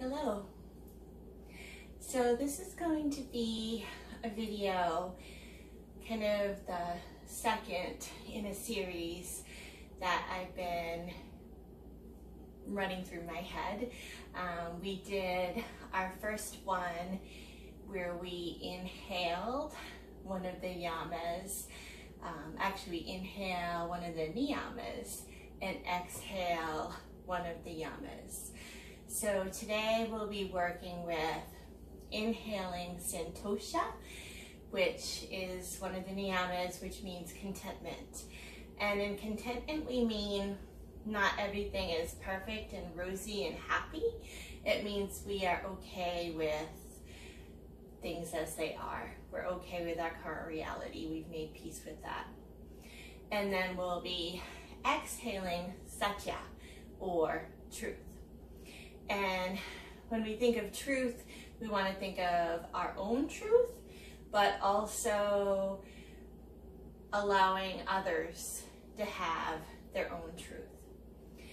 Hello. So this is going to be a video, kind of the second in a series that I've been running through my head. We did our first one where we inhaled one of the yamas, actually inhale one of the niyamas and exhale one of the yamas. So today we'll be working with inhaling santosha, which is one of the niyamas, which means contentment. And in contentment we mean not everything is perfect and rosy and happy. It means we are okay with things as they are. We're okay with our current reality. We've made peace with that. And then we'll be exhaling satya, or truth. And when we think of truth, we want to think of our own truth, but also allowing others to have their own truth.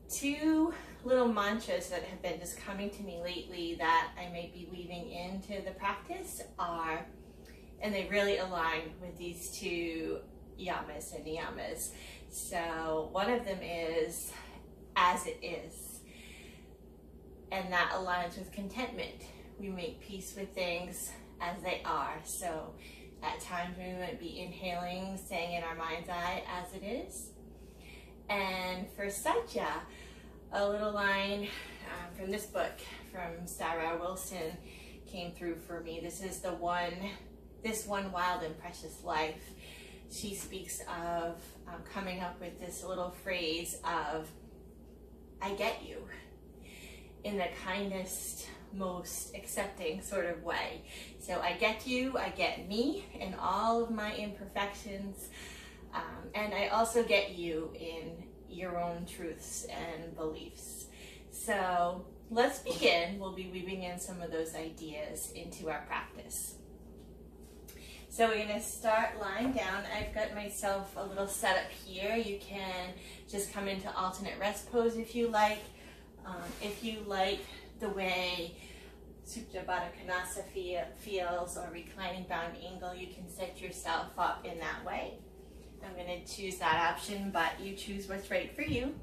Two little mantras that have been just coming to me lately that I may be weaving into the practice are, and they really align with these two yamas and niyamas. So one of them is as it is, and that aligns with contentment. We make peace with things as they are. So at times we might be inhaling, saying in our mind's eye, as it is. And for satya, a little line from this book from Sarah Wilson came through for me. This is This One Wild and Precious Life. She speaks of coming up with this little phrase of, I get you, in the kindest, most accepting sort of way. So I get you, I get me and all of my imperfections, and I also get you in your own truths and beliefs. So let's begin. We'll be weaving in some of those ideas into our practice. So we're going to start lying down. I've got myself a little setup here. You can just come into alternate rest pose if you like. If you like the way Supta Baddha Konasana feels, or reclining bound angle, you can set yourself up in that way. I'm going to choose that option, but you choose what's right for you.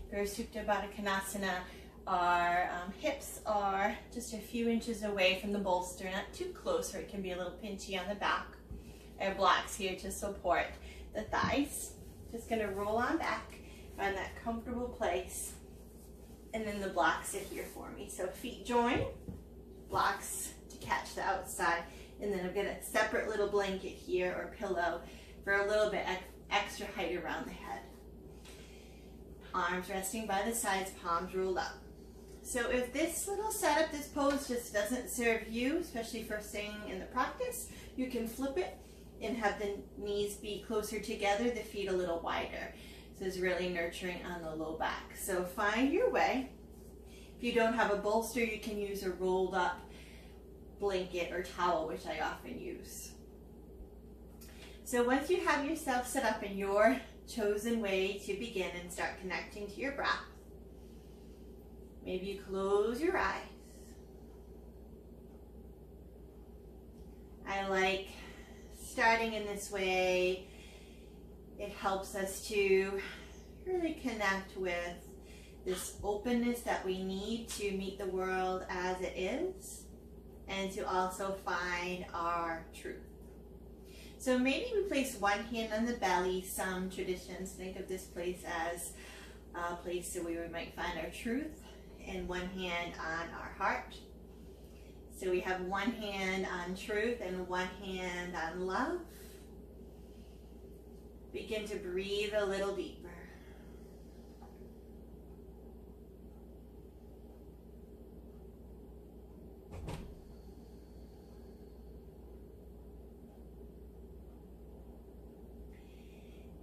For Supta Baddha Konasana, our hips are just a few inches away from the bolster, not too close, or it can be a little pinchy on the back. I have blocks here to support the thighs. Just going to roll on back, find that comfortable place, and then the blocks sit here for me. So feet join, blocks to catch the outside, and then I've got a separate little blanket here or pillow for a little bit extra height around the head. Arms resting by the sides, palms rolled up. So if this little setup, this pose just doesn't serve you, especially for staying in the practice, you can flip it and have the knees be closer together, the feet a little wider. This is really nurturing on the low back. So find your way. If you don't have a bolster, you can use a rolled up blanket or towel, which I often use. So once you have yourself set up in your chosen way to begin and start connecting to your breath, maybe you close your eyes. I like starting in this way. It helps us to really connect with this openness that we need to meet the world as it is, and to also find our truth. So maybe we place one hand on the belly. Some traditions think of this place as a place where we might find our truth, and one hand on our heart. So we have one hand on truth and one hand on love. Begin to breathe a little deeper.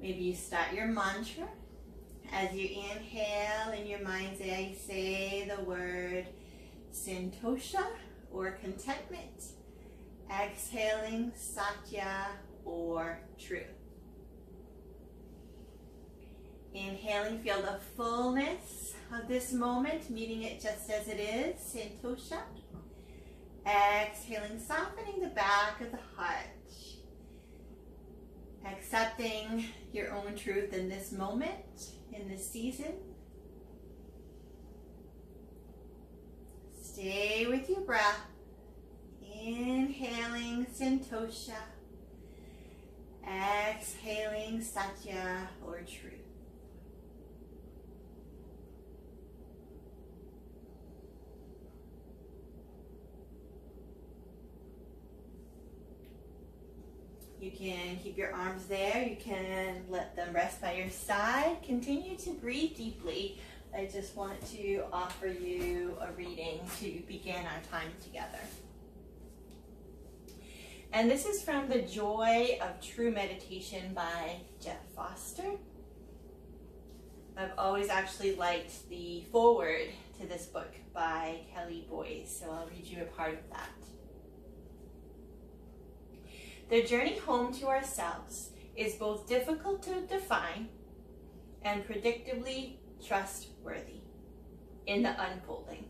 Maybe you start your mantra. As you inhale in your mind's eye, say the word santosha, or contentment. Exhaling satya, or truth. Inhaling, feel the fullness of this moment, meeting it just as it is, santosha. Exhaling, softening the back of the heart. Accepting your own truth in this moment, in this season. Stay with your breath. Inhaling, santosha. Exhaling, satya or truth. You can keep your arms there. You can let them rest by your side. Continue to breathe deeply. I just want to offer you a reading to begin our time together. And this is from The Joy of True Meditation by Jeff Foster. I've always actually liked the foreword to this book by Kelly Boyce, so I'll read you a part of that. The journey home to ourselves is both difficult to define and predictably trustworthy in the unfolding.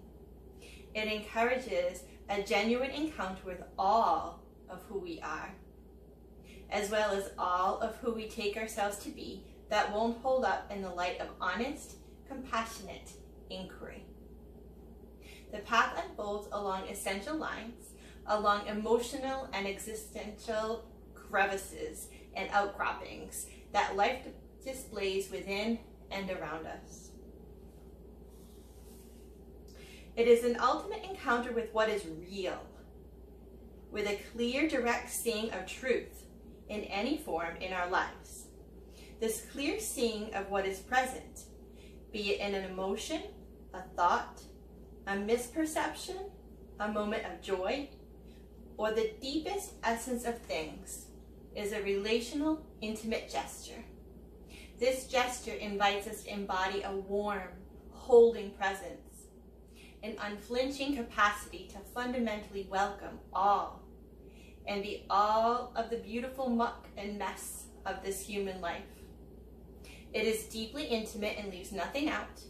It encourages a genuine encounter with all of who we are, as well as all of who we take ourselves to be, that won't hold up in the light of honest, compassionate inquiry. The path unfolds along essential lines, along emotional and existential crevices and outcroppings that life displays within and around us. It is an ultimate encounter with what is real, with a clear, direct seeing of truth in any form in our lives. This clear seeing of what is present, be it in an emotion, a thought, a misperception, a moment of joy, or the deepest essence of things, is a relational, intimate gesture. This gesture invites us to embody a warm, holding presence, an unflinching capacity to fundamentally welcome all and be all of the beautiful muck and mess of this human life. It is deeply intimate and leaves nothing out.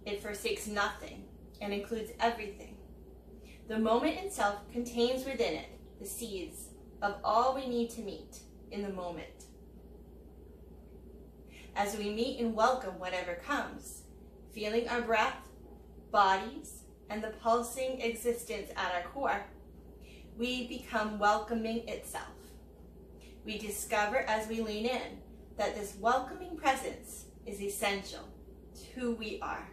It forsakes nothing and includes everything. The moment itself contains within it the seeds of all we need to meet in the moment. As we meet and welcome whatever comes, feeling our breath, bodies, and the pulsing existence at our core, we become welcoming itself. We discover as we lean in that this welcoming presence is essential to who we are.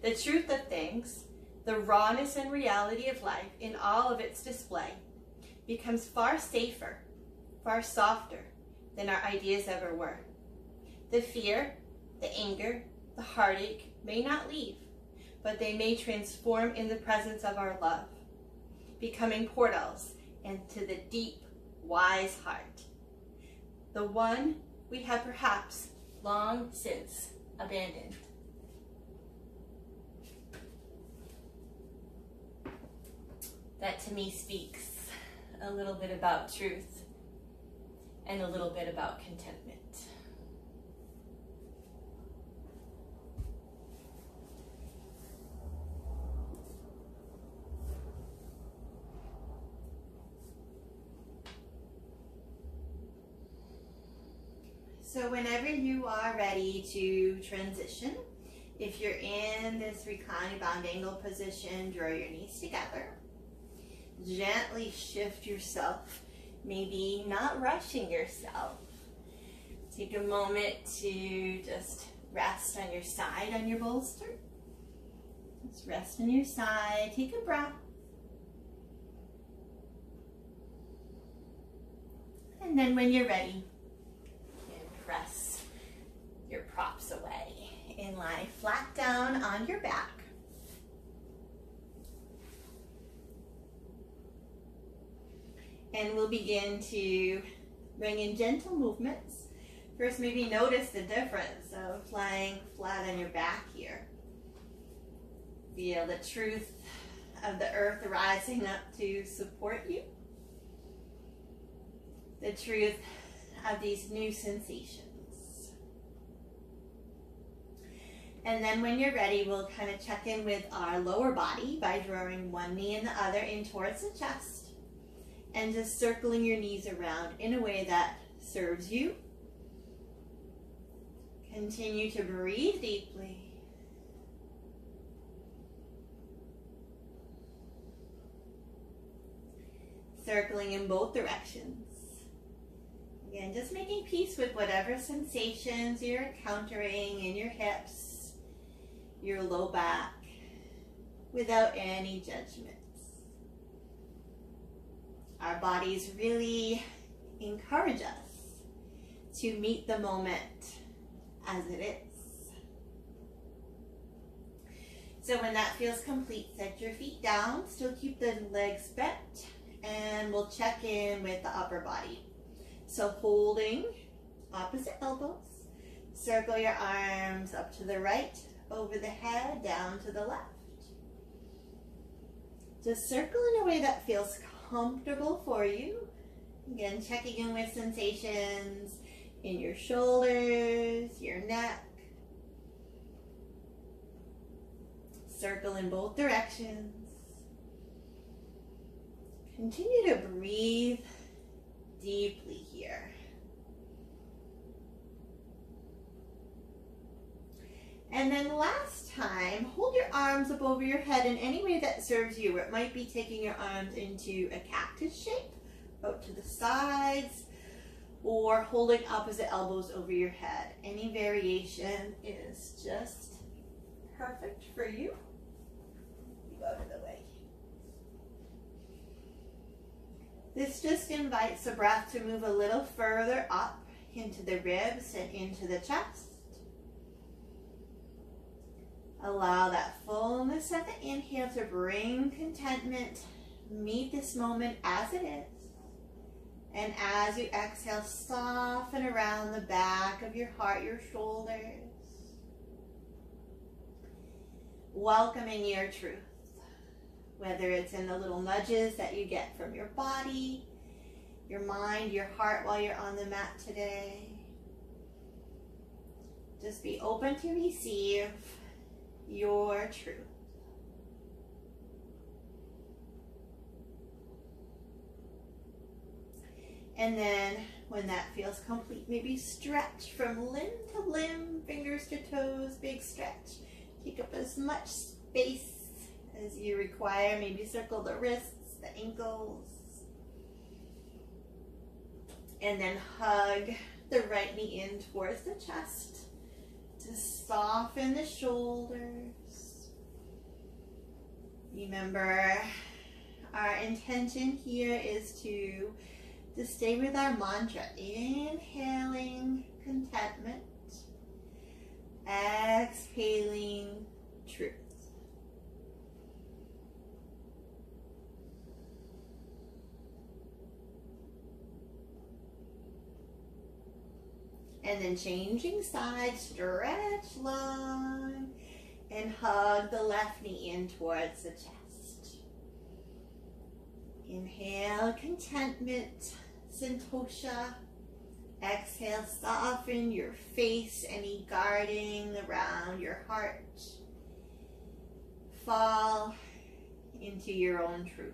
The truth of things, the rawness and reality of life in all of its display, becomes far safer, far softer than our ideas ever were. The fear, the anger, the heartache may not leave, but they may transform in the presence of our love, becoming portals into the deep, wise heart, the one we have perhaps long since abandoned. That to me speaks a little bit about truth and a little bit about contentment. So whenever you are ready to transition, if you're in this reclining bound angle position, draw your knees together. Gently shift yourself, maybe not rushing yourself. Take a moment to just rest on your side on your bolster. Just rest on your side, take a breath. And then when you're ready, you can press your props away and lie flat down on your back. And we'll begin to bring in gentle movements. First, maybe notice the difference of lying flat on your back here. Feel the truth of the earth rising up to support you. The truth of these new sensations. And then when you're ready, we'll kind of check in with our lower body by drawing one knee and the other in towards the chest and just circling your knees around in a way that serves you. Continue to breathe deeply. Circling in both directions. Again, just making peace with whatever sensations you're encountering in your hips, your low back, without any judgments. Our bodies really encourage us to meet the moment as it is. So when that feels complete, set your feet down, still keep the legs bent, and we'll check in with the upper body. So holding opposite elbows, circle your arms up to the right, over the head, down to the left. Just circle in a way that feels comfortable for you. Again, checking in with sensations in your shoulders, your neck. Circle in both directions. Continue to breathe deeply here. And then last time, hold your arms up over your head in any way that serves you. It might be taking your arms into a cactus shape, out to the sides, or holding opposite elbows over your head. Any variation is just perfect for you. Go out of the way. This just invites the breath to move a little further up into the ribs and into the chest. Allow that fullness of the inhale to bring contentment. Meet this moment as it is. And as you exhale, soften around the back of your heart, your shoulders. Welcoming your truth. Whether it's in the little nudges that you get from your body, your mind, your heart while you're on the mat today. Just be open to receive your truth. And then when that feels complete, maybe stretch from limb to limb, fingers to toes, big stretch. Take up as much space as you require. Maybe circle the wrists, the ankles. And then hug the right knee in towards the chest to soften the shoulders. Remember, our intention here is to stay with our mantra. Inhaling contentment, exhaling truth. And then changing sides, stretch long, and hug the left knee in towards the chest. Inhale, contentment, santosha. Exhale, soften your face, any guarding around your heart. Fall into your own truth.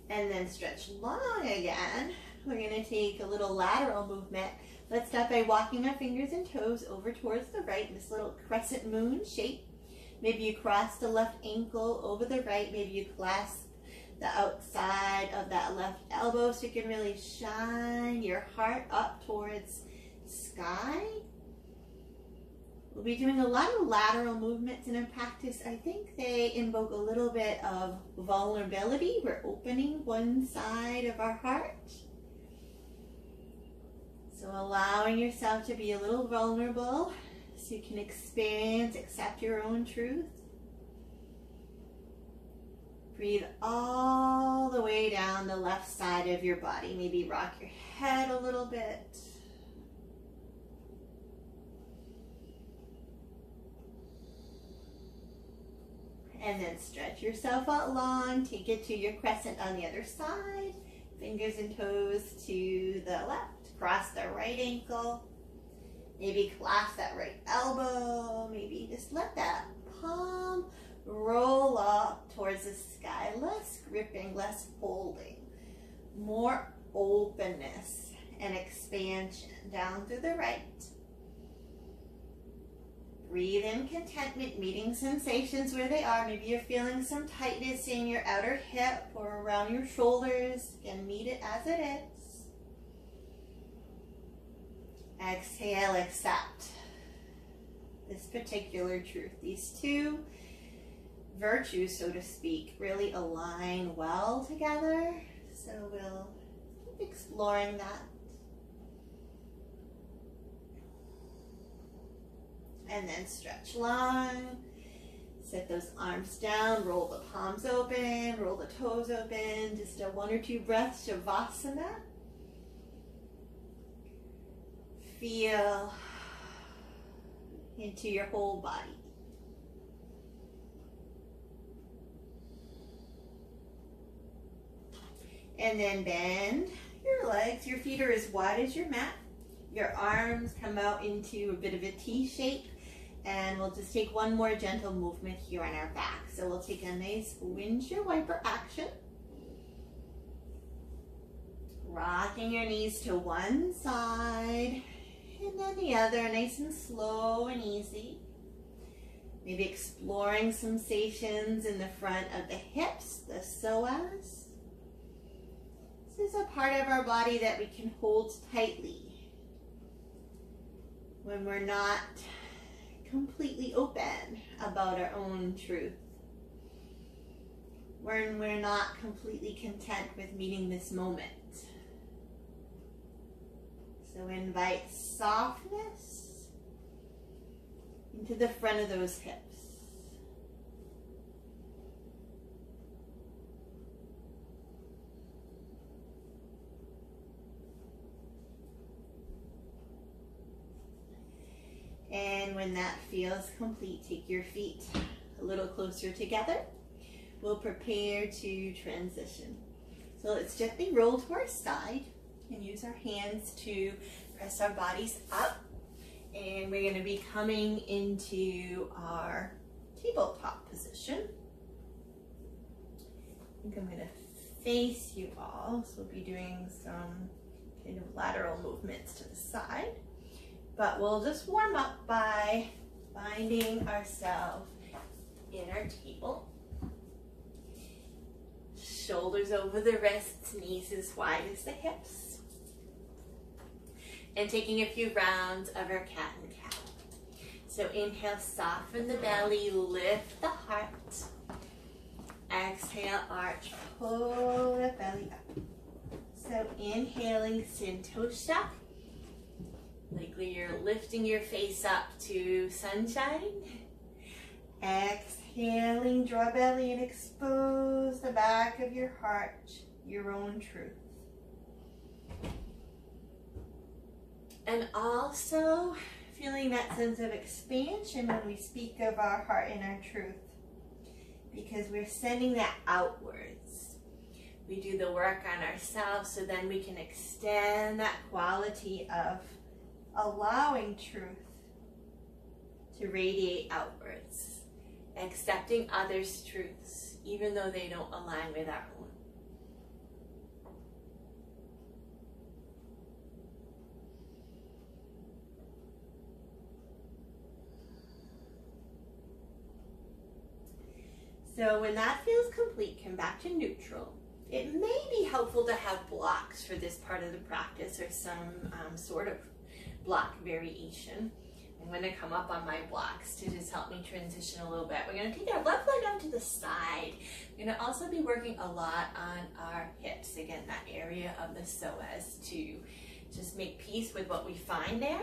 And then stretch long again. We're going to take a little lateral movement. Let's start by walking our fingers and toes over towards the right in this little crescent moon shape. Maybe you cross the left ankle over the right. Maybe you clasp the outside of that left elbow so you can really shine your heart up towards sky. We'll be doing a lot of lateral movements in our practice. I think they invoke a little bit of vulnerability. We're opening one side of our heart. So allowing yourself to be a little vulnerable so you can experience, accept your own truth. Breathe all the way down the left side of your body. Maybe rock your head a little bit. And then stretch yourself out long. Take it to your crescent on the other side. Fingers and toes to the left. Cross the right ankle. Maybe clasp that right elbow. Maybe just let that palm roll up towards the sky. Less gripping, less holding. More openness and expansion down through the right. Breathe in contentment, meeting sensations where they are. Maybe you're feeling some tightness in your outer hip or around your shoulders. Again, meet it as it is. Exhale, accept this particular truth. These two virtues, so to speak, really align well together. So we'll keep exploring that. And then stretch long. Set those arms down, roll the palms open, roll the toes open. Just a 1 or 2 breaths, Shavasana. Feel into your whole body. And then bend your legs. Your feet are as wide as your mat. Your arms come out into a bit of a T shape. And we'll just take one more gentle movement here on our back. So we'll take a nice windshield wiper action. Rocking your knees to one side and then the other, nice and slow and easy. Maybe exploring sensations in the front of the hips, the psoas. This is a part of our body that we can hold tightly when we're not completely open about our own truth. When we're not completely content with meeting this moment. So invite softness into the front of those hips. And when that feels complete, take your feet a little closer together. We'll prepare to transition. So let's gently roll to our side and use our hands to press our bodies up. And we're going to be coming into our tabletop position. I think I'm going to face you all. So we'll be doing some kind of lateral movements to the side. But we'll just warm up by finding ourselves in our table. Shoulders over the wrists, knees as wide as the hips. And taking a few rounds of our cat and cow. So inhale, soften the belly, lift the heart. Exhale, arch, pull the belly up. So inhaling, santosha. Likely you're lifting your face up to sunshine. Exhaling, draw belly and expose the back of your heart, your own truth. And also feeling that sense of expansion when we speak of our heart and our truth, because we're sending that outwards. We do the work on ourselves so then we can extend that quality of allowing truth to radiate outwards, accepting others' truths, even though they don't align with our own. So when that feels complete, come back to neutral. It may be helpful to have blocks for this part of the practice or some sort of block variation. I'm going to come up on my blocks to just help me transition a little bit. We're going to take our left leg out to the side. We're going to also be working a lot on our hips. Again, that area of the psoas to just make peace with what we find there.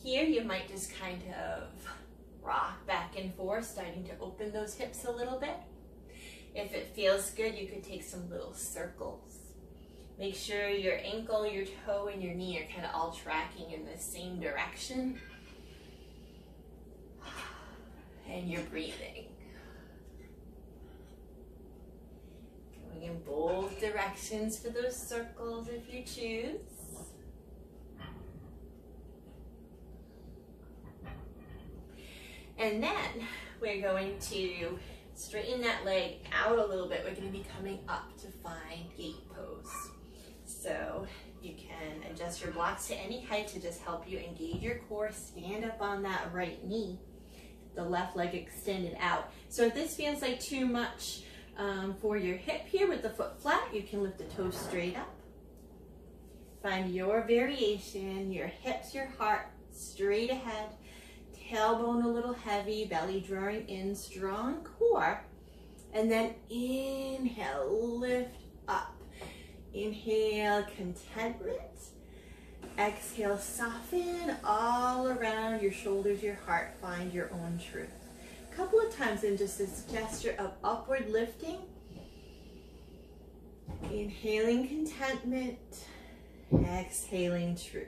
Here you might just kind of rock back and forth, starting to open those hips a little bit. If it feels good, you could take some little circles. Make sure your ankle, your toe, and your knee are kind of all tracking in the same direction. And you're breathing. Going in both directions for those circles if you choose. And then we're going to straighten that leg out a little bit. We're going to be coming up to find gate pose. So you can adjust your blocks to any height to just help you engage your core. Stand up on that right knee, the left leg extended out. So if this feels like too much for your hip here with the foot flat, you can lift the toes straight up. Find your variation, your hips, your heart straight ahead, tailbone a little heavy, belly drawing in, strong core. And then inhale, lift up. Inhale, contentment. Exhale, soften all around your shoulders, your heart. Find your own truth. A couple of times in just this gesture of upward lifting. Inhaling contentment. Exhaling truth.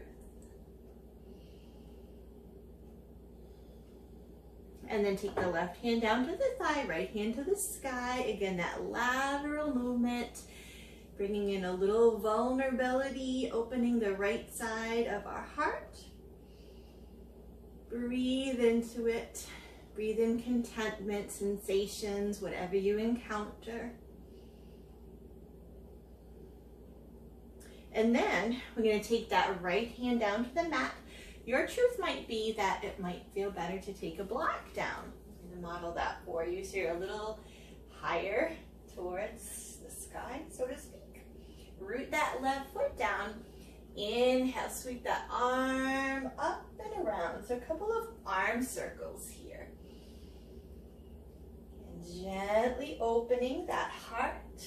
And then take the left hand down to the thigh, right hand to the sky. Again, that lateral movement. Bringing in a little vulnerability, opening the right side of our heart. Breathe into it. Breathe in contentment, sensations, whatever you encounter. And then we're going to take that right hand down to the mat. Your truth might be that it might feel better to take a block down. I'm going to model that for you so you're a little higher towards the sky, so to speak. Root that left foot down. Inhale, sweep that arm up and around. So a couple of arm circles here. And gently opening that heart.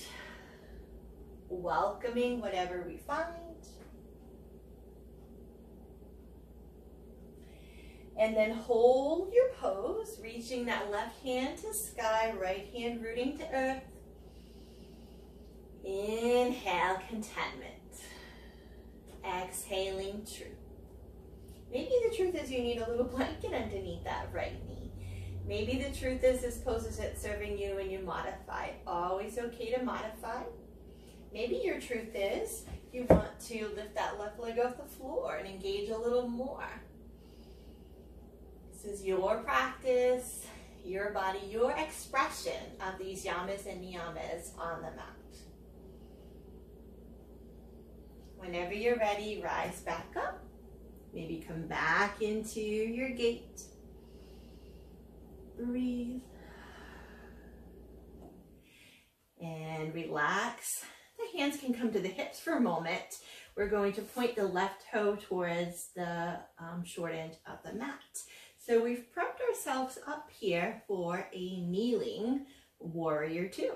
Welcoming whatever we find. And then hold your pose, reaching that left hand to sky, right hand rooting to earth. Inhale, contentment. Exhaling, truth. Maybe the truth is you need a little blanket underneath that right knee. Maybe the truth is this pose isn't serving you and you modify. Always okay to modify. Maybe your truth is you want to lift that left leg off the floor and engage a little more. This is your practice, your body, your expression of these yamas and niyamas on the mat. Whenever you're ready, rise back up. Maybe come back into your gate. Breathe. And relax. The hands can come to the hips for a moment. We're going to point the left toe towards the short end of the mat. So we've prepped ourselves up here for a kneeling warrior two.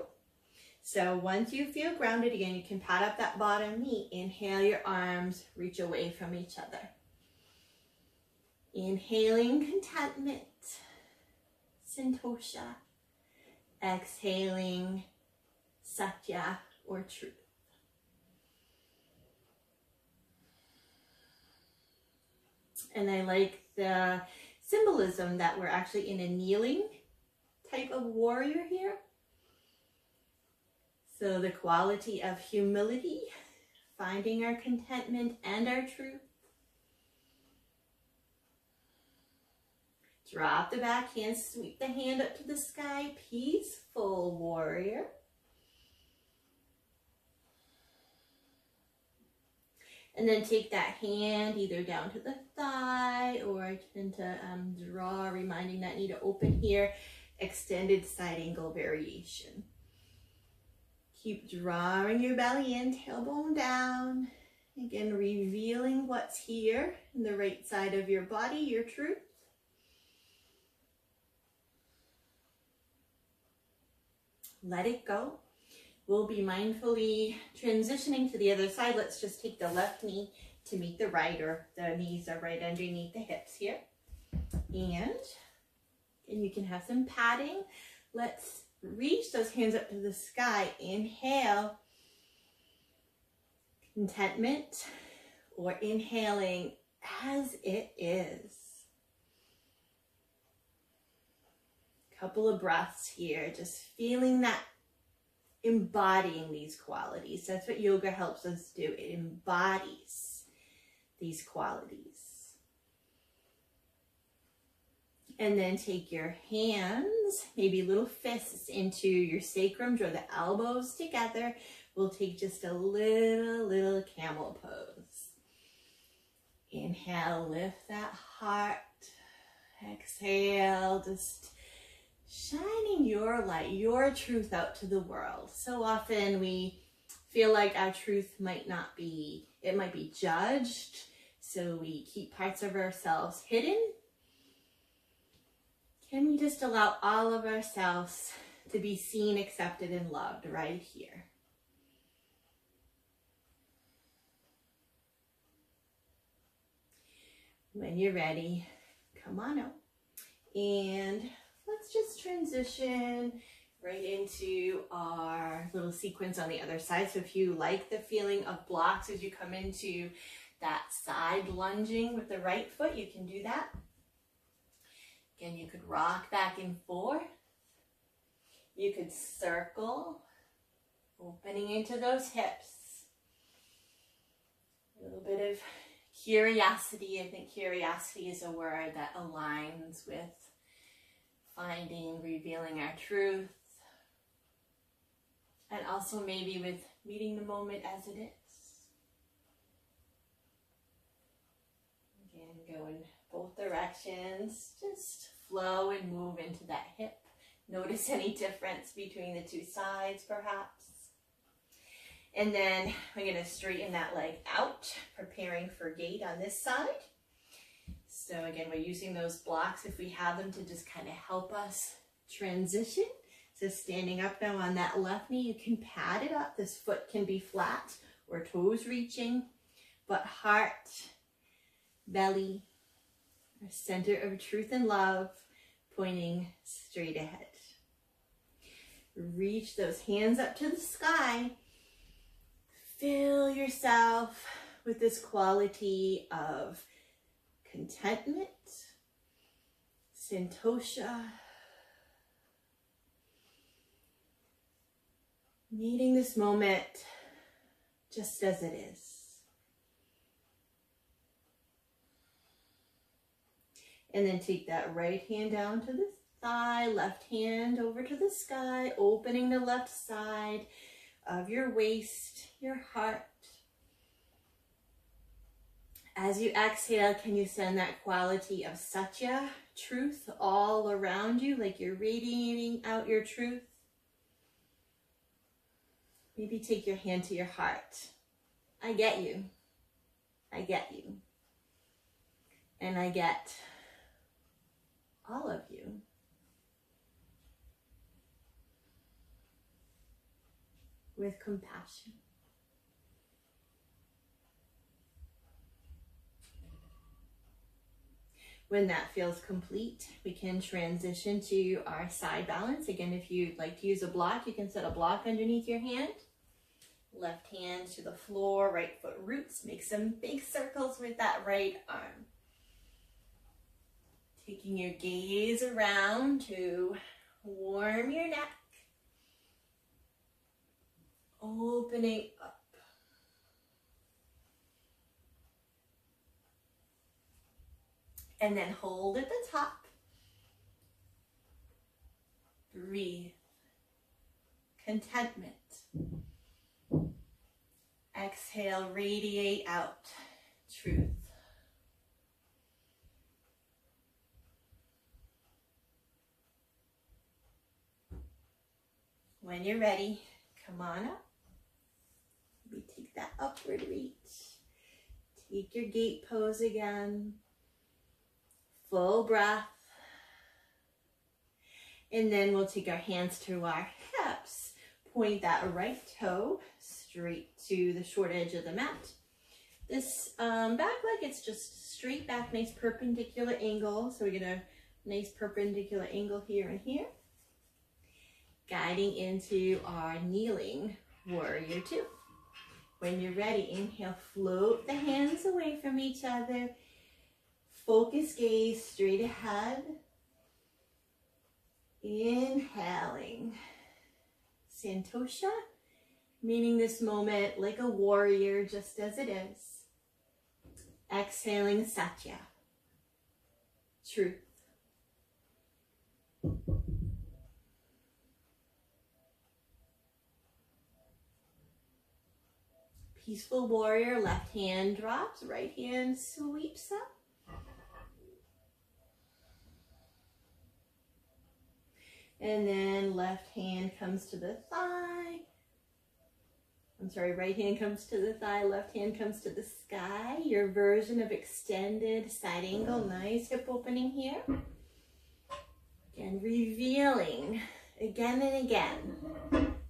So once you feel grounded again, you can pat up that bottom knee. Inhale, your arms reach away from each other. Inhaling contentment, santosha. Exhaling satya or truth. And I like the symbolism that we're actually in a kneeling type of warrior here. So the quality of humility, finding our contentment and our truth. Drop the back hand, sweep the hand up to the sky, peaceful warrior. And then take that hand either down to the thigh or into draw, reminding that knee to open here. Extended side angle variation. Keep drawing your belly in, tailbone down. Again, revealing what's here in the right side of your body, your truth. Let it go. We'll be mindfully transitioning to the other side. Let's just take the left knee to meet the right, or the knees are right underneath the hips here. And you can have some padding. Let's reach those hands up to the sky. Inhale, contentment, or inhaling as it is. Couple of breaths here, just feeling that embodying these qualities. That's what yoga helps us do. It embodies these qualities. And then take your hands, maybe little fists, into your sacrum. Draw the elbows together. We'll take just a little camel pose. Inhale, lift that heart. Exhale, just shining your light, your truth out to the world. So often we feel like our truth might not be, it might be judged. So we keep parts of ourselves hidden. Can we just allow all of ourselves to be seen, accepted, and loved right here? When you're ready, come on out. And let's just transition right into our little sequence on the other side. So if you like the feeling of blocks as you come into that side lunging with the right foot, you can do that. Again, you could rock back and forth. You could circle, opening into those hips. A little bit of curiosity. I think curiosity is a word that aligns with finding, revealing our truth. And also maybe with meeting the moment as it is. Again, go in both directions. Just flow and move into that hip. Notice any difference between the two sides, perhaps. And then we're going to straighten that leg out, preparing for gate on this side. So again, we're using those blocks, if we have them, to just kind of help us transition. So standing up now on that left knee, you can pad it up. This foot can be flat or toes reaching, but heart, belly, our center of truth and love, pointing straight ahead. Reach those hands up to the sky. Fill yourself with this quality of contentment, santosha, meeting this moment just as it is. And then take that right hand down to the thigh, left hand over to the sky, opening the left side of your waist, your heart. As you exhale, can you send that quality of satya, truth, all around you, like you're radiating out your truth? Maybe take your hand to your heart. I get you. I get you. And I get all of you. With compassion. When that feels complete, we can transition to our side balance. Again, if you'd like to use a block, you can set a block underneath your hand. Left hand to the floor, right foot roots. Make some big circles with that right arm. Taking your gaze around to warm your neck. Opening up. And then hold at the top. Breathe. Contentment. Exhale, radiate out. Truth. When you're ready, come on up. Maybe take that upward reach. Take your gate pose again. Full breath. And then we'll take our hands to our hips. Point that right toe straight to the short edge of the mat. This back leg, it's just straight back, nice perpendicular angle. So we get a nice perpendicular angle here and here. Guiding into our kneeling warrior two. When you're ready, inhale, float the hands away from each other. Focus gaze straight ahead. Inhaling. santosha, meaning this moment like a warrior, just as it is. Exhaling satya, truth. Peaceful warrior, left hand drops, right hand sweeps up. And then left hand comes to the thigh. I'm sorry, right hand comes to the thigh, left hand comes to the sky. Your version of extended side angle, nice hip opening here. Again, revealing again and again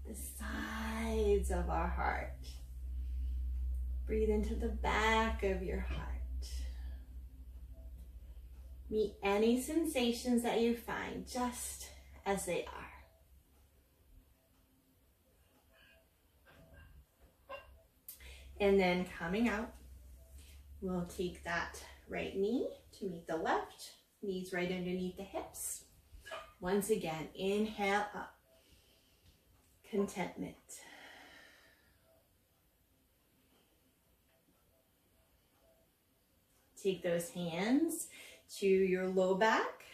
the sides of our heart. Breathe into the back of your heart. Meet any sensations that you find just as they are. And then coming out, we'll take that right knee to meet the left, knees right underneath the hips. Once again, inhale up, contentment. Take those hands to your low back.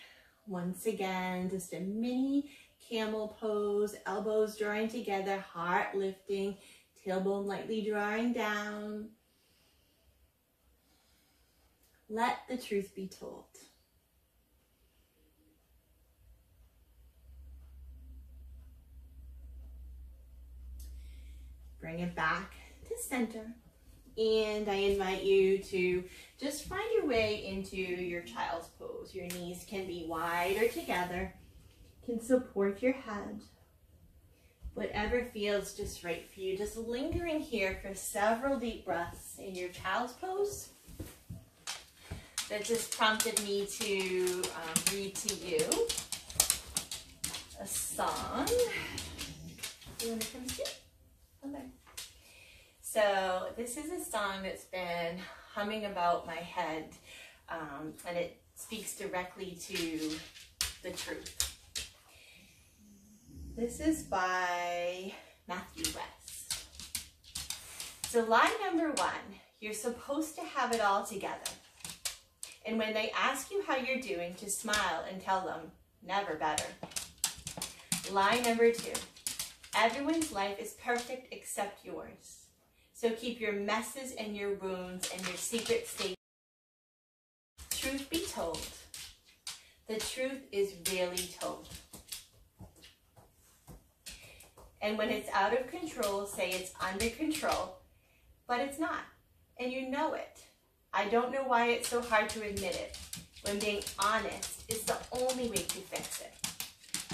Once again, just a mini camel pose, elbows drawing together, heart lifting, tailbone lightly drawing down. Let the truth be told. Bring it back to center. And I invite you to just find your way into your child's pose. Your knees can be wide or together, can support your head. Whatever feels just right for you. Just lingering here for several deep breaths in your child's pose. That just prompted me to read to you a song. You want to come see? Okay. So this is a song that's been humming about my head, and it speaks directly to the truth. This is by Matthew West. So line number 1, you're supposed to have it all together. And when they ask you how you're doing, to smile and tell them, never better. Line number 2, everyone's life is perfect except yours. So keep your messes and your wounds and your secrets safe. Truth be told, the truth is really told. And when it's out of control, say it's under control, but it's not, and you know it. I don't know why it's so hard to admit it, when being honest is the only way to fix it.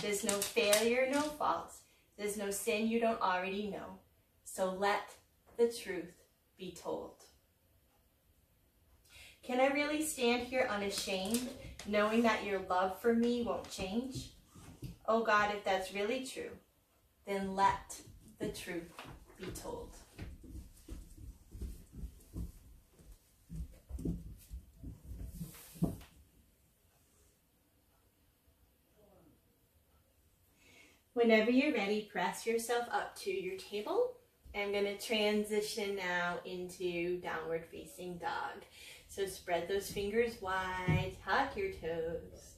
There's no failure, no fault. There's no sin you don't already know. So let the truth be told. Can I really stand here unashamed, knowing that your love for me won't change? Oh God, if that's really true, then let the truth be told. Whenever you're ready, press yourself up to your table. I'm going to transition now into downward facing dog. So spread those fingers wide, tuck your toes.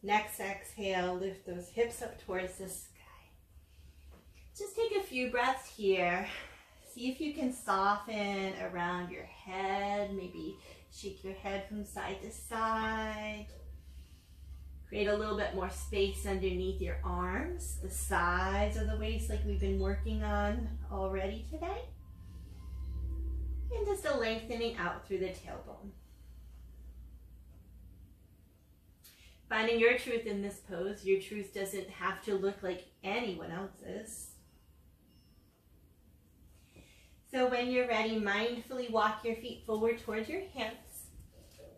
Next exhale, lift those hips up towards the sky. Just take a few breaths here. See if you can soften around your head, maybe shake your head from side to side. Create a little bit more space underneath your arms, the sides of the waist like we've been working on already today. And just a lengthening out through the tailbone. Finding your truth in this pose. Your truth doesn't have to look like anyone else's. So when you're ready, mindfully walk your feet forward towards your hands,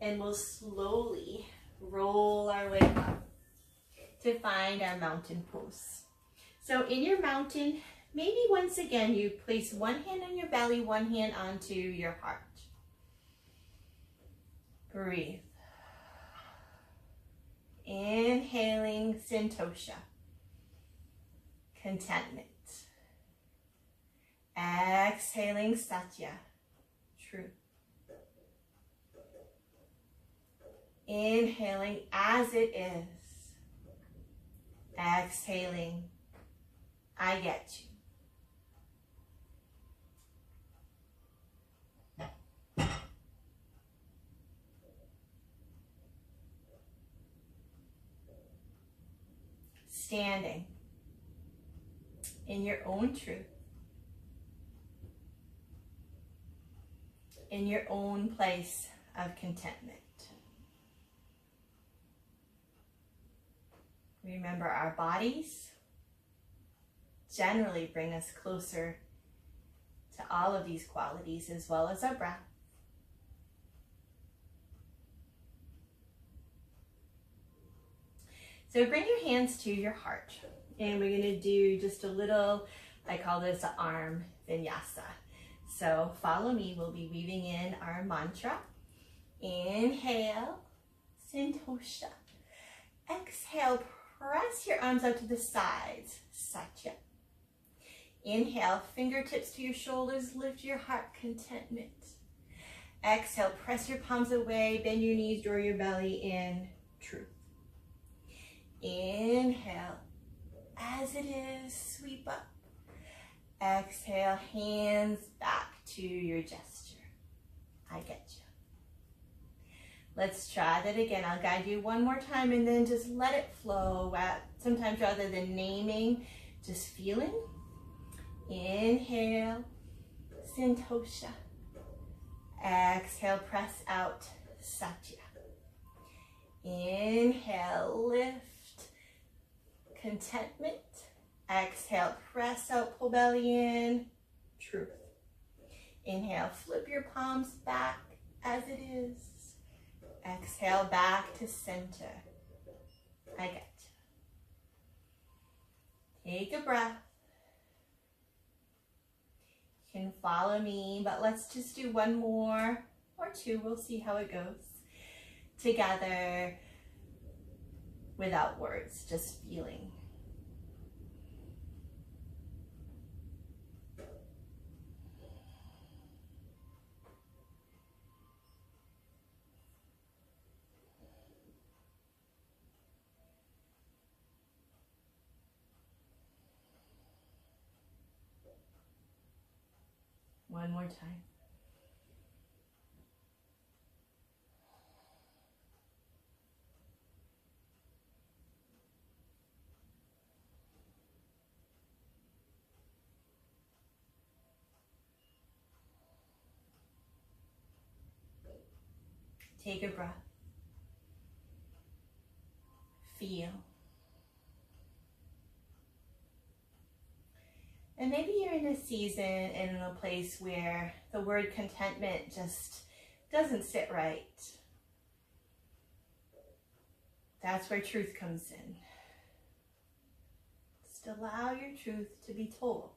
and we'll slowly roll our way up to find our mountain pose. So in your mountain, maybe once again you place one hand on your belly, one hand onto your heart. Breathe. Inhaling santosha, contentment. Exhaling satya, truth. Inhaling as it is. Exhaling, I get you. Standing in your own truth, in your own place of contentment. Remember, our bodies generally bring us closer to all of these qualities, as well as our breath. So bring your hands to your heart, and we're going to do just a little, I call this an arm vinyasa. So follow me, we'll be weaving in our mantra. Inhale, santosha. Exhale, press your arms out to the sides, satya. Inhale, fingertips to your shoulders, lift your heart, contentment. Exhale, press your palms away, bend your knees, draw your belly in, truth. Inhale, as it is, sweep up. Exhale, hands back to your gesture. I get you. Let's try that again. I'll guide you one more time and then just let it flow. Sometimes rather than naming, just feeling. Inhale, santosha. Exhale, press out, satya. Inhale, lift. Contentment. Exhale, press out, pull belly in, truth. Inhale, flip your palms back as it is. Exhale, back to center. I get you. Take a breath. You can follow me, but let's just do one more or two. We'll see how it goes. Together, without words, just feeling. One more time. Take a breath. Feel. And maybe you're in a season and in a place where the word contentment just doesn't sit right. That's where truth comes in. Just allow your truth to be told.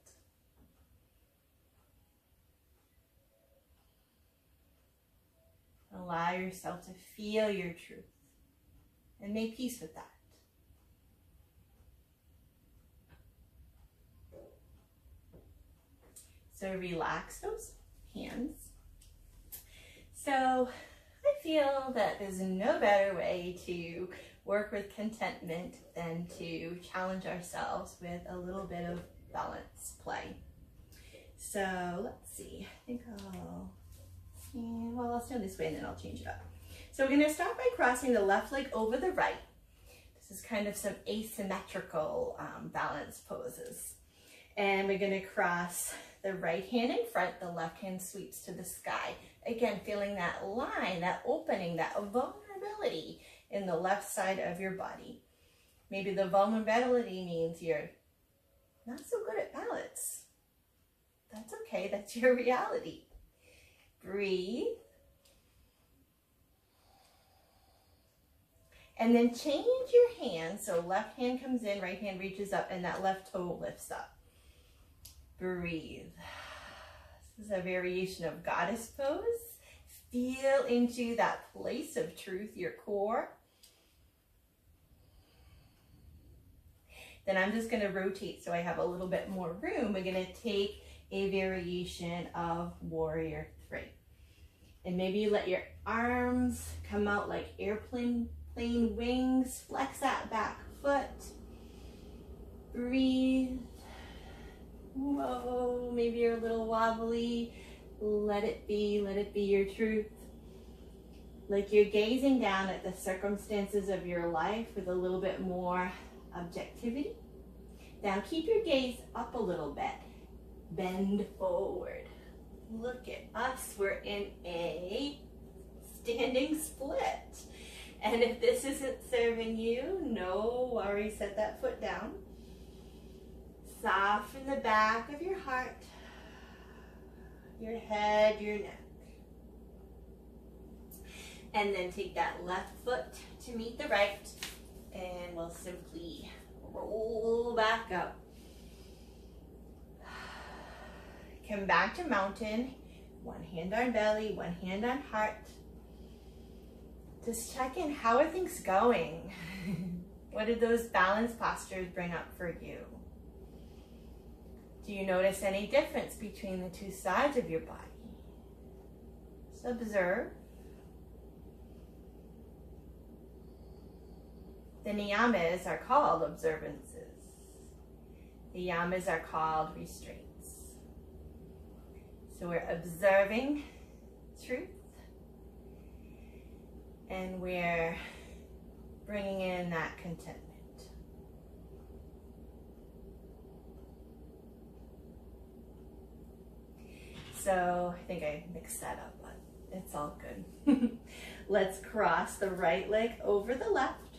Allow yourself to feel your truth and make peace with that. So relax those hands. So I feel that there's no better way to work with contentment than to challenge ourselves with a little bit of balance play. So let's see, I think I'll stand this way and then I'll change it up. So we're going to start by crossing the left leg over the right. This is kind of some asymmetrical balance poses. And we're going to cross the right hand in front, the left hand sweeps to the sky. Again, feeling that line, that opening, that vulnerability in the left side of your body. Maybe the vulnerability means you're not so good at balance. That's okay, that's your reality. Breathe. And then change your hand, so left hand comes in, right hand reaches up, and that left toe lifts up. Breathe. This is a variation of goddess pose. Feel into that place of truth, your core. Then I'm just going to rotate so I have a little bit more room. We're going to take a variation of warrior 3. And maybe you let your arms come out like airplane wings. Flex that back foot. Breathe. Whoa, maybe you're a little wobbly. Let it be your truth. Like you're gazing down at the circumstances of your life with a little bit more objectivity. Now keep your gaze up a little bit. Bend forward. Look at us, we're in a standing split. And if this isn't serving you, no worries, set that foot down. Soften the back of your heart, your head, your neck. And then take that left foot to meet the right, and we'll simply roll back up. Come back to mountain, one hand on belly, one hand on heart. Just check in, how are things going? What did those balance postures bring up for you? Do you notice any difference between the two sides of your body? Just observe. The niyamas are called observances. The yamas are called restraints. So we're observing truth, and we're bringing in that contentment. So I think I mixed that up, but it's all good. Let's cross the right leg over the left.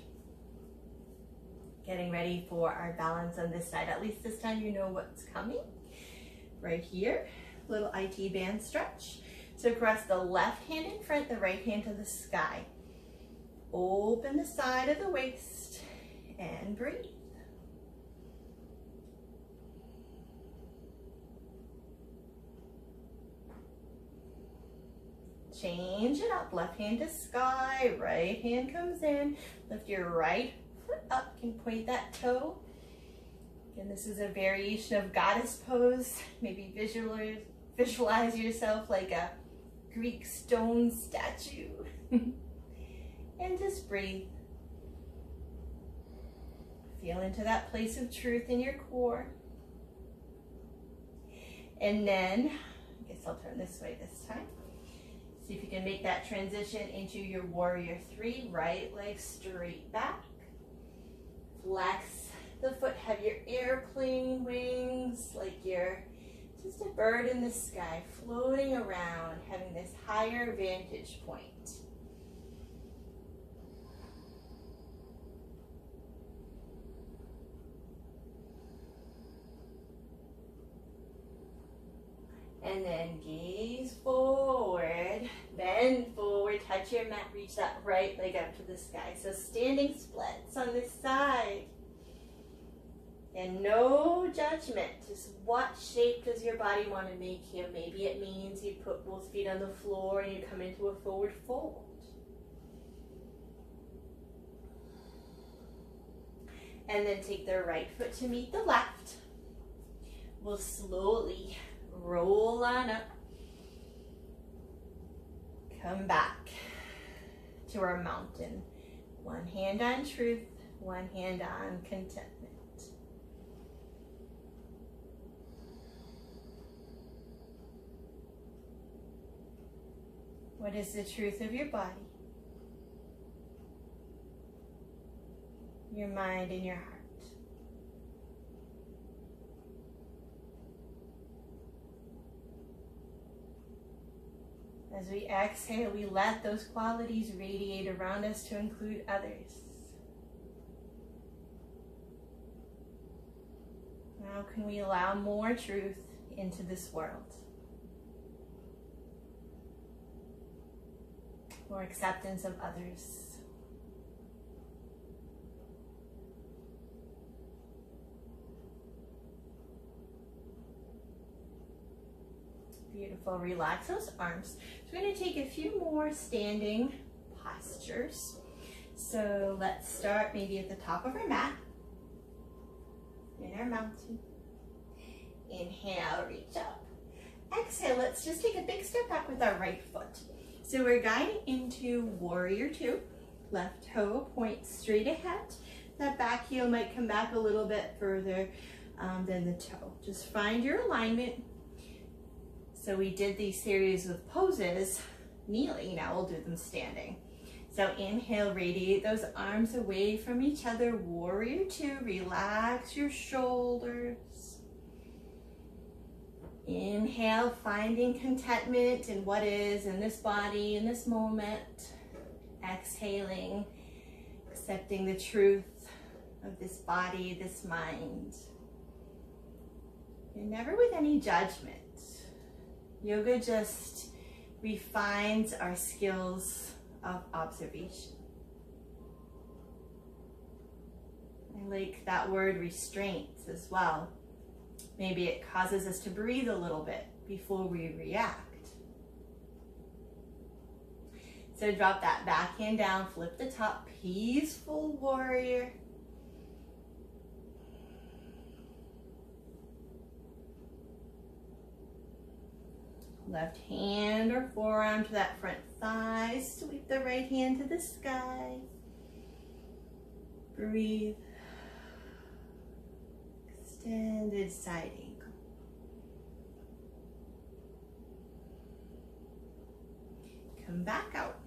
Getting ready for our balance on this side. At least this time you know what's coming. Right here, little IT band stretch. So cross the left hand in front, the right hand to the sky. Open the side of the waist and breathe. Change it up, left hand to sky, right hand comes in. Lift your right foot up, you can point that toe. Again, this is a variation of goddess pose. Maybe visualize yourself like a Greek stone statue. And just breathe. Feel into that place of truth in your core. And then, I guess I'll turn this way this time. See if you can make that transition into your warrior 3. Right leg straight back. Flex the foot, have your airplane wings, like you're just a bird in the sky, floating around, having this higher vantage point. And then gaze forward, bend forward, touch your mat, reach that right leg up to the sky. So standing splits on this side. And no judgment, just what shape does your body want to make here? Maybe it means you put both feet on the floor and you come into a forward fold. And then take the right foot to meet the left. We'll slowly roll on up. Come back to our mountain. One hand on truth, one hand on contentment. What is the truth of your body, your mind, and your heart? As we exhale, we let those qualities radiate around us to include others. How can we allow more truth into this world? More acceptance of others. Beautiful. Relax those arms. So we're going to take a few more standing postures. So let's start maybe at the top of our mat in our mountain. Inhale, reach up. Exhale, let's just take a big step back with our right foot. So we're guiding into warrior two. Left toe points straight ahead. That back heel might come back a little bit further than the toe. Just find your alignment. So we did these series of poses kneeling, now we'll do them standing. So inhale, radiate those arms away from each other. Warrior two, relax your shoulders. Inhale, finding contentment in what is in this body, in this moment. Exhaling, accepting the truth of this body, this mind. And never with any judgment. Yoga just refines our skills of observation. I like that word restraint as well. Maybe it causes us to breathe a little bit before we react. So drop that back hand down, flip the top, peaceful warrior. Left hand or forearm to that front thigh. Sweep the right hand to the sky. Breathe. Extended side ankle. Come back out.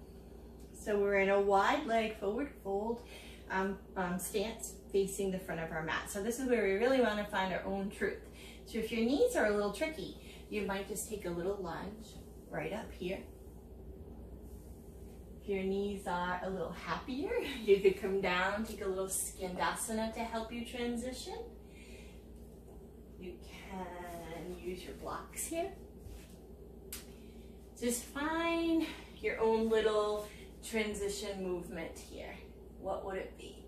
So we're in a wide leg forward fold stance facing the front of our mat. So this is where we really want to find our own truth. So if your knees are a little tricky, you might just take a little lunge right up here. If your knees are a little happier, you could come down, take a little skandasana to help you transition. You can use your blocks here. Just find your own little transition movement here. What would it be?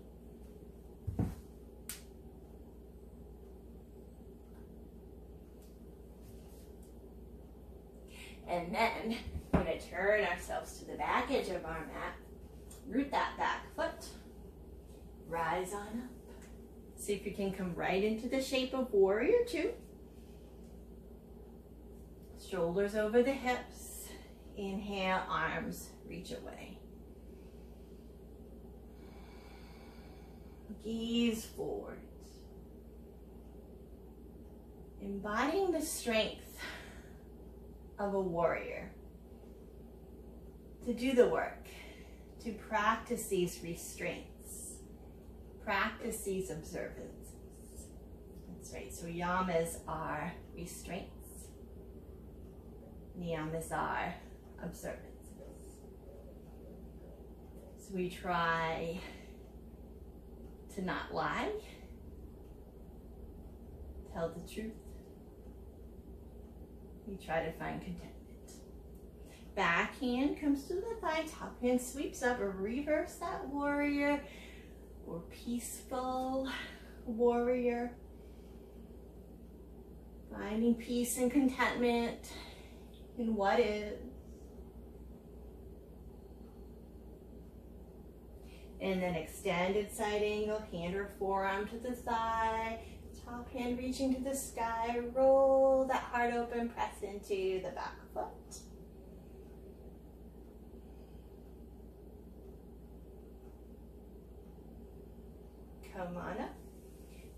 And then we're going to turn ourselves to the back edge of our mat, root that back foot, rise on up. See if you can come right into the shape of warrior two. Shoulders over the hips. Inhale, arms reach away. Gaze forward. Embodying the strength of a warrior, to do the work, to practice these restraints, practice these observances. That's right, so yamas are restraints, niyamas are observances. So we try to not lie, tell the truth. We try to find contentment. Back hand comes to the thigh, top hand sweeps up, or reverse that warrior, or peaceful warrior. Finding peace and contentment in what is. And then extended side angle, hand or forearm to the thigh, top hand reaching to the sky, roll that heart open, press into the back foot. Come on up.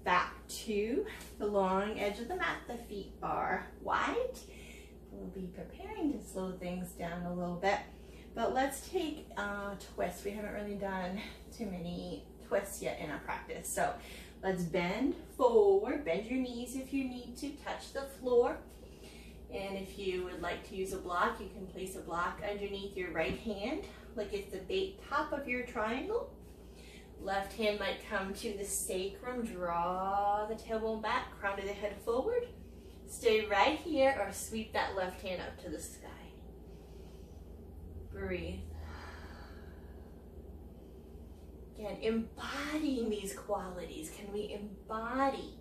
Back to the long edge of the mat, the feet are wide. We'll be preparing to slow things down a little bit, but let's take a twist. We haven't really done too many twists yet in our practice. So let's bend forward, bend your knees if you need to, touch the floor. And if you would like to use a block, you can place a block underneath your right hand, like it's the top of your triangle. Left hand might come to the sacrum, draw the tailbone back, crown of the head forward. Stay right here or sweep that left hand up to the sky. Breathe. Again, embodying these qualities. Can we embody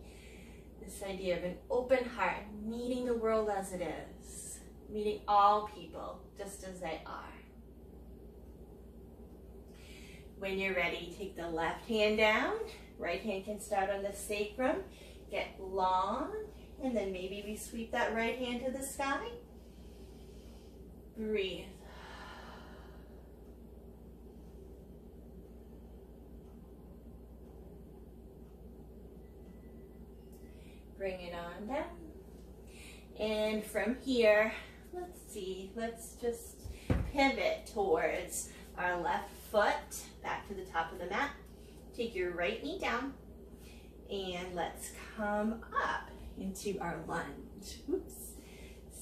this idea of an open heart, meeting the world as it is, meeting all people just as they are? When you're ready, take the left hand down. Right hand can start on the sacrum. Get long And then maybe we sweep that right hand to the sky. Breathe. Bring it on down. And from here, let's just pivot towards our left foot, back to the top of the mat. Take your right knee down, and let's come up into our lunge. Oops.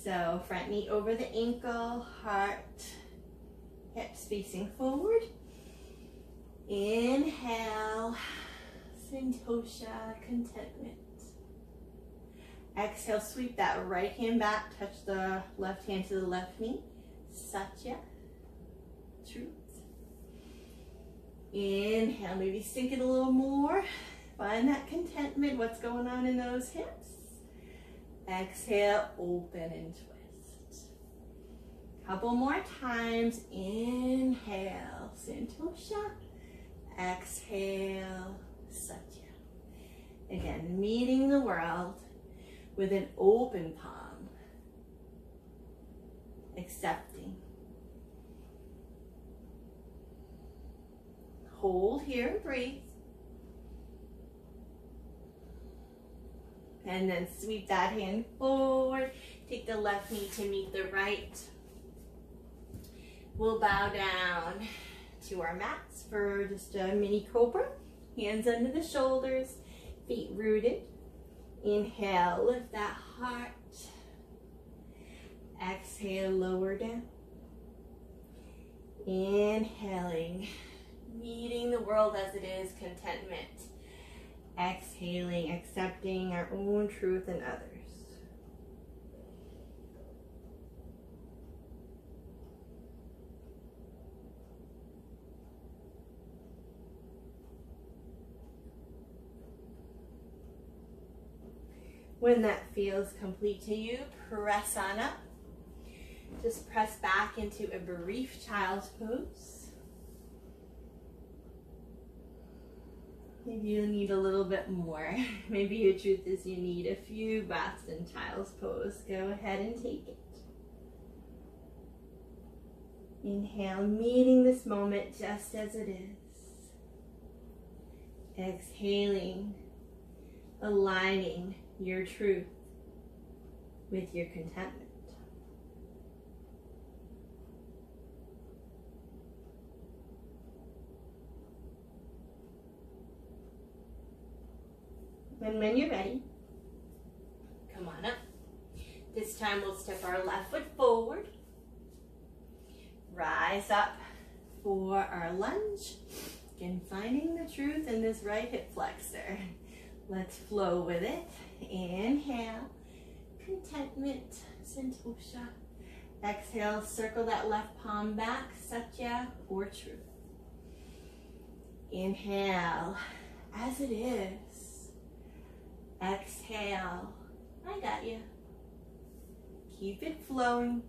So front knee over the ankle, heart, hips facing forward. Inhale, santosha, contentment. Exhale, sweep that right hand back, touch the left hand to the left knee. Satya, truth. Inhale, maybe sink it a little more. Find that contentment, what's going on in those hips. Exhale, open and twist. Couple more times. Inhale, santosha. Exhale, satya. Again, meeting the world with an open palm, accepting. Hold here and breathe. And then sweep that hand forward. Take the left knee to meet the right. We'll bow down to our mats for just a mini cobra. Hands under the shoulders, feet rooted. Inhale, lift that heart. Exhale, lower down. Inhaling, meeting the world as it is, contentment. Exhaling, accepting our own truth and others. When that feels complete to you, press on up. Just press back into a brief child's pose. Maybe you need a little bit more. Maybe your truth is you need a few breaths in child's pose. Go ahead and take it. Inhale, meeting this moment just as it is. Exhaling, aligning your truth with your contentment. And when you're ready, come on up. This time we'll step our left foot forward. Rise up for our lunge. Again, finding the truth in this right hip flexor. Let's flow with it. Inhale, contentment, santosha. Exhale, circle that left palm back, satya or truth. Inhale, as it is. Exhale, I got you. Keep it flowing.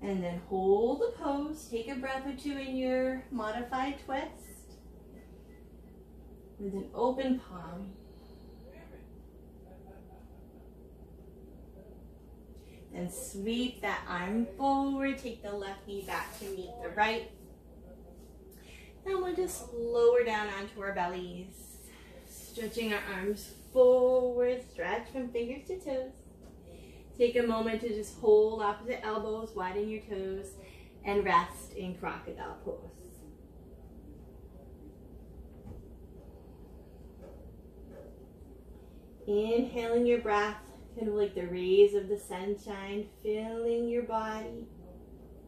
And then hold the pose. Take a breath or two in your modified twist. With an open palm. And sweep that arm forward. Take the left knee back to meet the right. And we'll just lower down onto our bellies. Stretching our arms forward. Stretch from fingers to toes. Take a moment to just hold opposite elbows, widen your toes, and rest in crocodile pose. Inhaling your breath, kind of like the rays of the sunshine, filling your body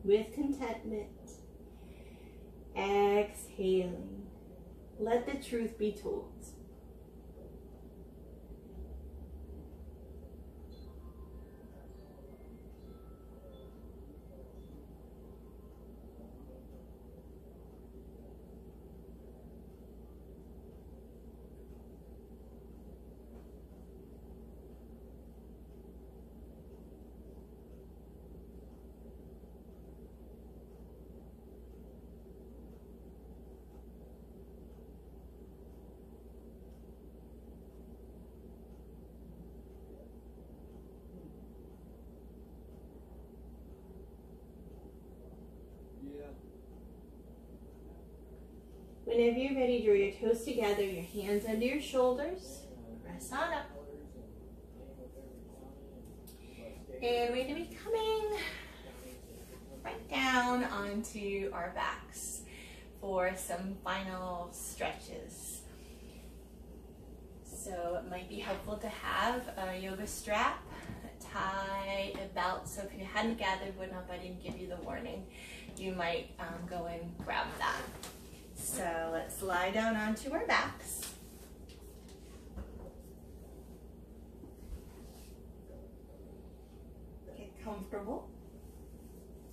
with contentment. Exhaling. Let the truth be told. whenever you're ready, draw your toes together, your hands under your shoulders. Press on up. And we're going to be coming right down onto our backs for some final stretches. So it might be helpful to have a yoga strap, tie a belt. So if you hadn't gathered one up, I didn't give you the warning, you might go and grab that. So let's lie down onto our backs. Get comfortable.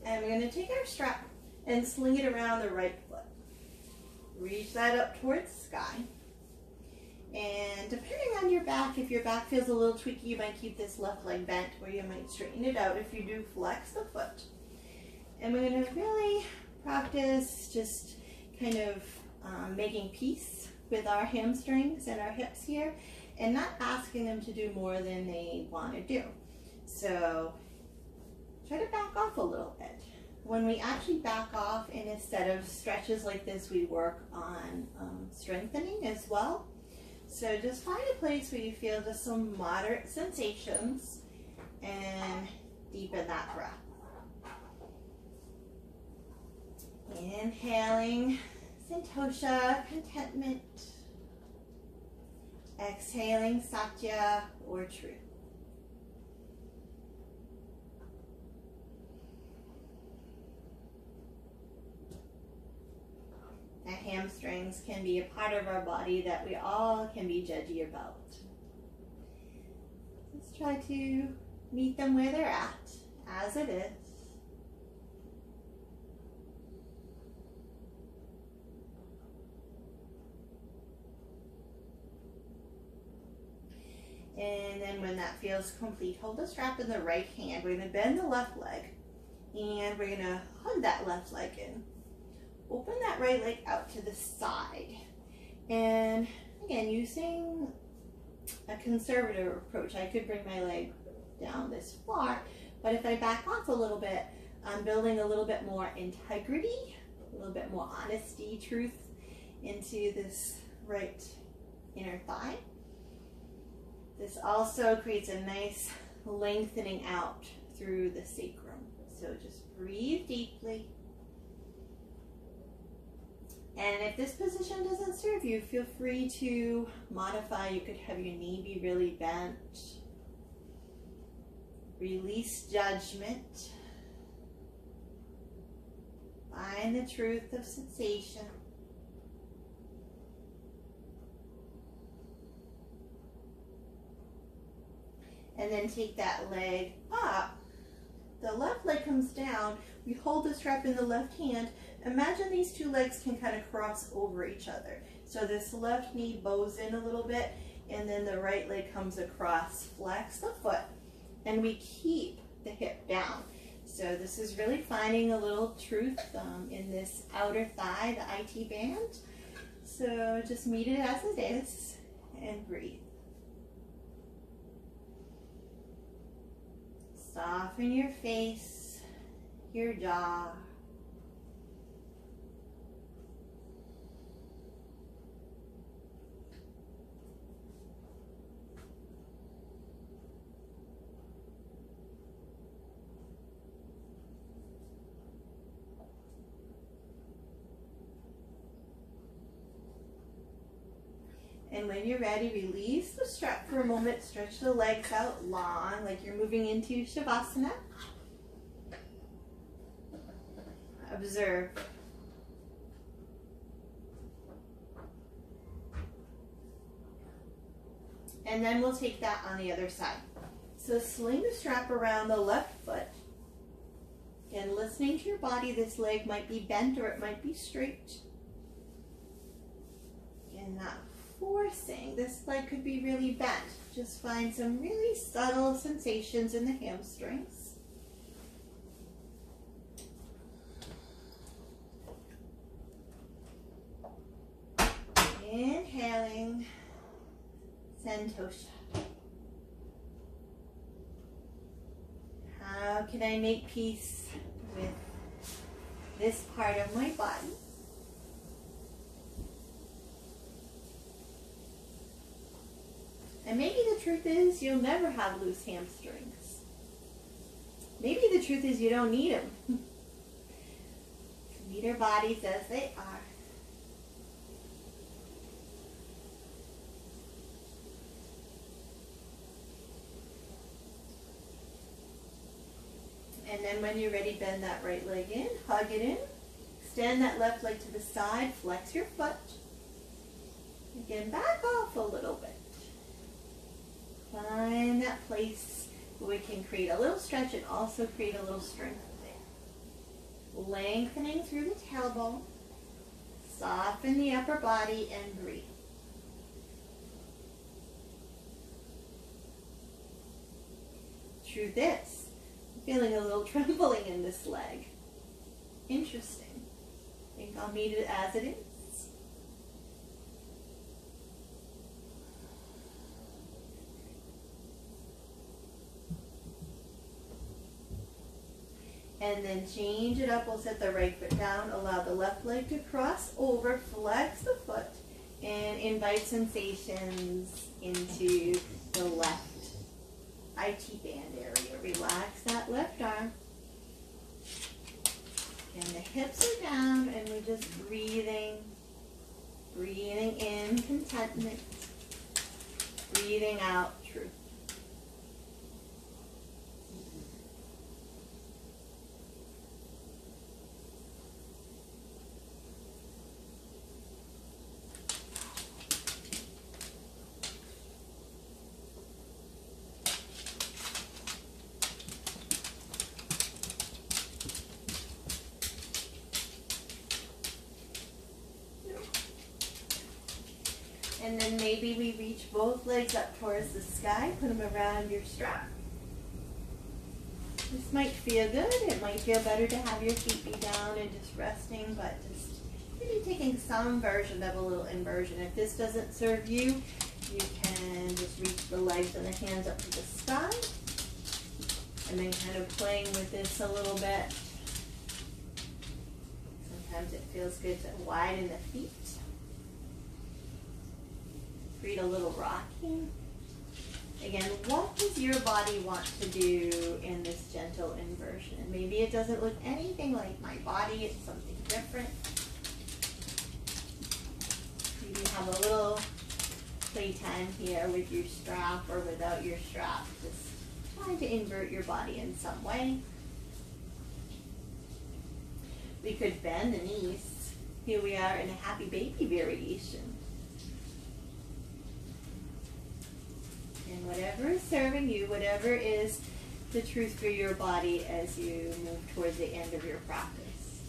And we're going to take our strap and sling it around the right foot. Reach that up towards the sky. And depending on your back, if your back feels a little tweaky, you might keep this left leg bent, or you might straighten it out. If you do, flex the foot. And we're going to really practice just kind of making peace with our hamstrings and our hips here, and not asking them to do more than they want to do. So try to back off a little bit. When we actually back off in a set of stretches like this, we work on strengthening as well. So just find a place where you feel just some moderate sensations and deepen that breath. Inhaling santosha, contentment. Exhaling satya, or truth. The hamstrings can be a part of our body that we all can be judgy about. Let's try to meet them where they're at, as it is. And then when that feels complete, hold the strap in the right hand. We're going to bend the left leg, and we're going to hug that left leg in. Open that right leg out to the side. And again, using a conservative approach, I could bring my leg down this far, but if I back off a little bit, I'm building a little bit more integrity, a little bit more honesty, truth into this right inner thigh. This also creates a nice lengthening out through the sacrum. So just breathe deeply. And if this position doesn't serve you, feel free to modify. You could have your knee be really bent. Release judgment. Find the truth of sensation. And then take that leg up. The left leg comes down. We hold the strap in the left hand. Imagine these two legs can kind of cross over each other. So this left knee bows in a little bit, and then the right leg comes across. Flex the foot, and we keep the hip down. So this is really finding a little truth in this outer thigh, the IT band. So just meet it as it is, and breathe. Soften your face, your jaw. And when you're ready, release the strap for a moment. Stretch the legs out long, like you're moving into Shavasana. Observe. And then we'll take that on the other side. So sling the strap around the left foot. And listening to your body, this leg might be bent or it might be straight. And not forcing. This leg could be really bent. Just find some really subtle sensations in the hamstrings. Inhaling, santosha. How can I make peace with this part of my body? And maybe the truth is you'll never have loose hamstrings. Maybe the truth is you don't need them. Meet our bodies as they are. And then when you're ready, bend that right leg in, hug it in. Extend that left leg to the side, flex your foot. Again, back off a little bit. Find that place where we can create a little stretch and also create a little strength there. Lengthening through the tailbone. Soften the upper body and breathe. Truth is, I'm feeling a little trembling in this leg. Interesting. I think I'll meet it as it is. And then change it up. We'll set the right foot down. Allow the left leg to cross over. Flex the foot. And invite sensations into the left IT band area. Relax that left arm. And the hips are down. And we're just breathing. Breathing in contentment. Breathing out truth. And then maybe we reach both legs up towards the sky, put them around your strap. This might feel good. It might feel better to have your feet be down and just resting, but just maybe taking some version of a little inversion. If this doesn't serve you, you can just reach the legs and the hands up to the sky. And then kind of playing with this a little bit. Sometimes it feels good to widen the feet. Create a little rocking. Again, what does your body want to do in this gentle inversion? Maybe it doesn't look anything like my body, it's something different. Maybe have a little playtime here with your strap or without your strap. Just try to invert your body in some way. We could bend the knees. Here we are in a happy baby variation. And whatever is serving you, whatever is the truth for your body as you move towards the end of your practice.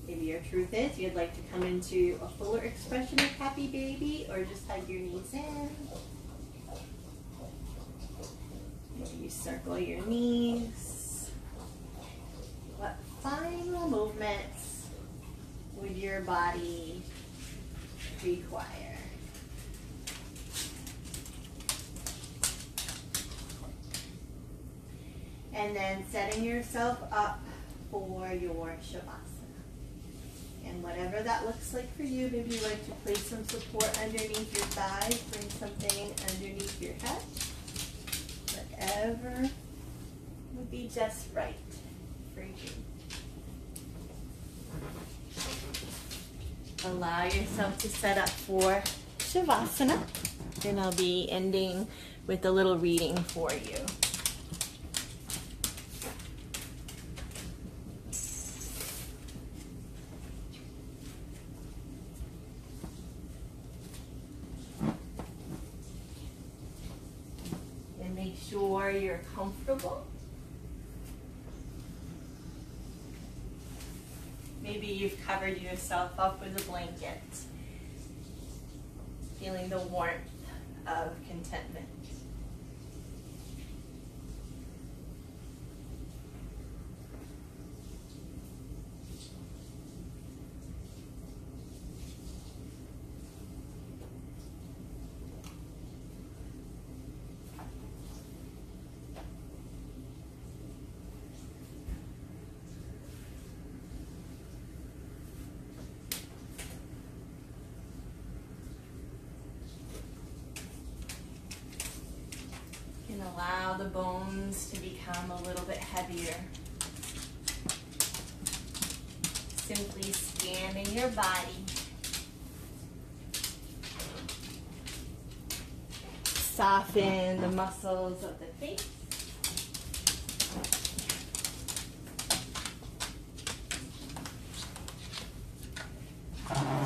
Maybe your truth is you'd like to come into a fuller expression of happy baby, or just hug your knees in. Maybe you circle your knees. What final movements would your body require? And then setting yourself up for your shavasana. And whatever that looks like for you, maybe you like to place some support underneath your thighs, bring something underneath your head. Whatever would be just right for you. Allow yourself to set up for shavasana. And I'll be ending with a little reading for you. And make sure you're comfortable. Maybe you've covered yourself up with a blanket, feeling the warmth of contentment. the bones to become a little bit heavier. Simply scanning your body. Soften the muscles of the face.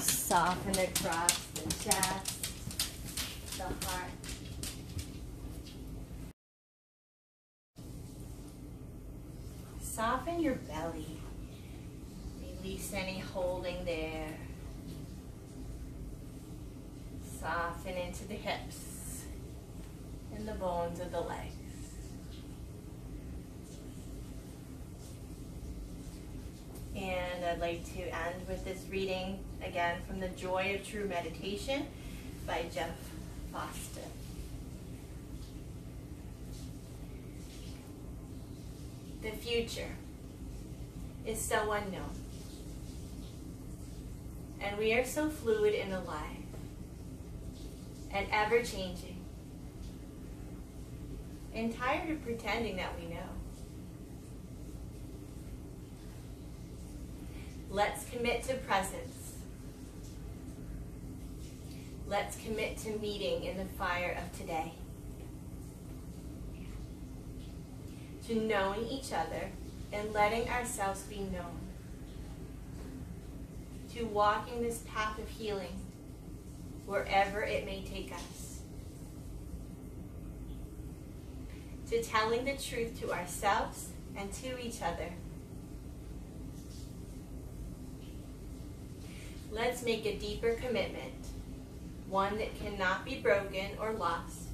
Soften across the chest, the heart. Soften your belly. Release any holding there. Soften into the hips and the bones of the legs. And I'd like to end with this reading again from The Joy of True Meditation by Jeff Foster. The future is so unknown, and we are so fluid and alive and ever changing, and tired of pretending that we know. Let's commit to presence. Let's commit to meeting in the fire of today. To knowing each other and letting ourselves be known. To walking this path of healing wherever it may take us. To telling the truth to ourselves and to each other. Let's make a deeper commitment, one that cannot be broken or lost,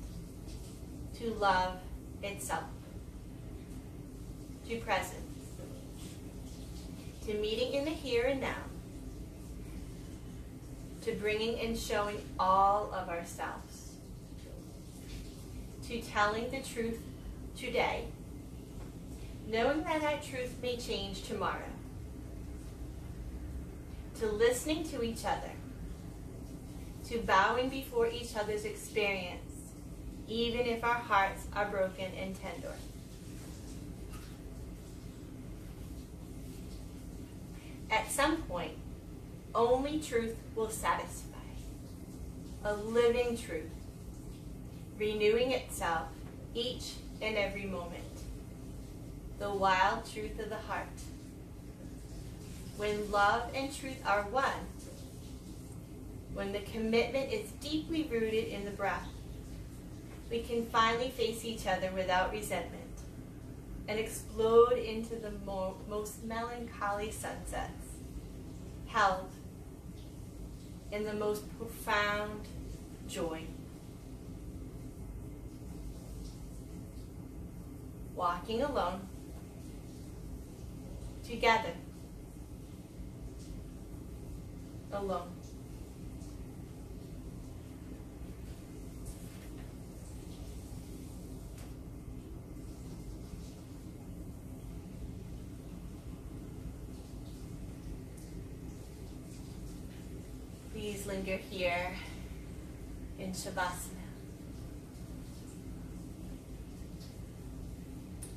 to love itself, to presence, to meeting in the here and now, to bringing and showing all of ourselves, to telling the truth today, knowing that that truth may change tomorrow, to listening to each other, to bowing before each other's experience, even if our hearts are broken and tender. At some point, only truth will satisfy, a living truth, renewing itself each and every moment, the wild truth of the heart. When love and truth are one, when the commitment is deeply rooted in the breath, we can finally face each other without resentment and explode into the most melancholy sunsets, held in the most profound joy. Walking alone, together, alone. Please linger here in Shavasana,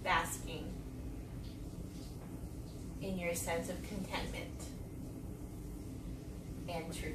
basking in your sense of contentment and truth.